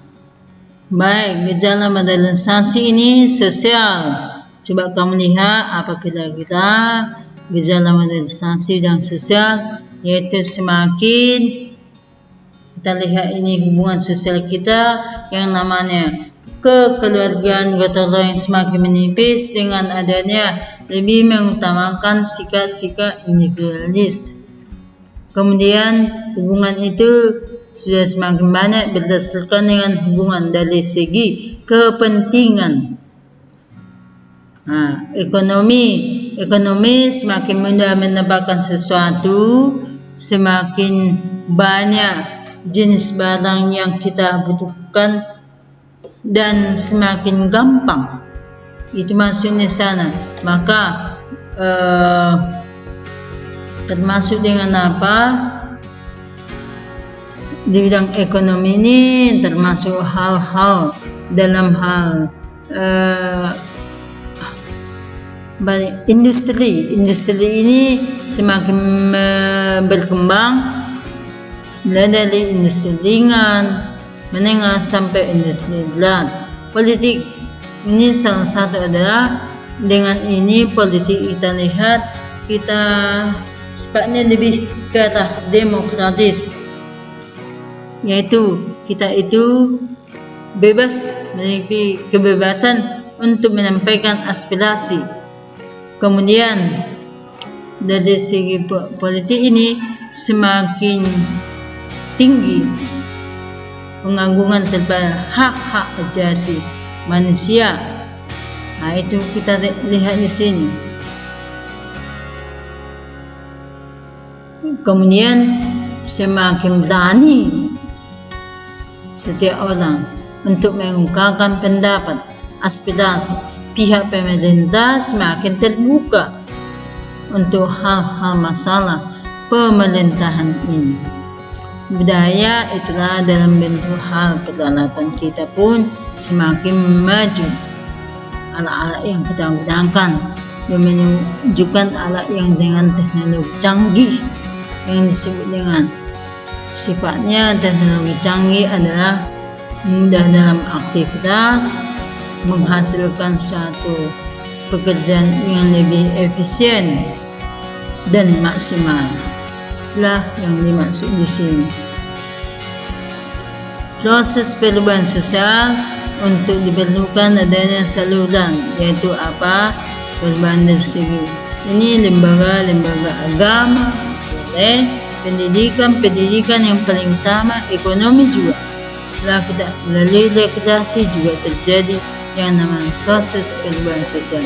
Baik, gejala modernisasi ini sosial. Coba kamu lihat apa kira-kira gejala modernisasi dan sosial, yaitu semakin kita lihat ini hubungan sosial kita yang namanya kekeluargaan gotong royong semakin menipis dengan adanya lebih mengutamakan sikap-sikap individualis. Kemudian hubungan itu sudah semakin banyak berdasarkan dengan hubungan dari segi kepentingan. Ekonomi semakin mudah mendapatkan sesuatu, semakin banyak jenis barang yang kita butuhkan dan semakin gampang. Itu maksudnya sana. Maka termasuk dengan apa? Di bidang ekonomi ini termasuk hal-hal dalam hal industri ini semakin berkembang, mulai dari industri ringan, menengah sampai industri berat. Politik ini salah satu adalah dengan ini politik kita lihat kita sifatnya lebih ke arah demokratis, yaitu kita itu bebas, memiliki kebebasan untuk menyampaikan aspirasi. Kemudian dari segi politik ini semakin tinggi pengagungan terhadap hak-hak asasi manusia. Itu kita lihat di sini. Kemudian semakin berani setiap orang untuk mengungkapkan pendapat, aspirasi. Pihak pemerintah semakin terbuka untuk hal-hal masalah pemerintahan ini. Budaya itulah dalam bentuk hal peralatan kita pun semakin maju. Alat-alat yang kita gunakan yang menunjukkan alat yang dengan teknologi canggih yang disebut dengan sifatnya teknologi canggih adalah mudah dalam aktivitas, menghasilkan suatu pekerjaan yang lebih efisien dan maksimal. Lah yang dimaksud di sini. Proses perubahan sosial untuk diperlukan adanya saluran, yaitu apa? Perubahan dari segi ini lembaga-lembaga agama, pendidikan yang paling utama, ekonomi juga. Setelah kita melalui rekreasi juga terjadi yang namanya proses perubahan sosial.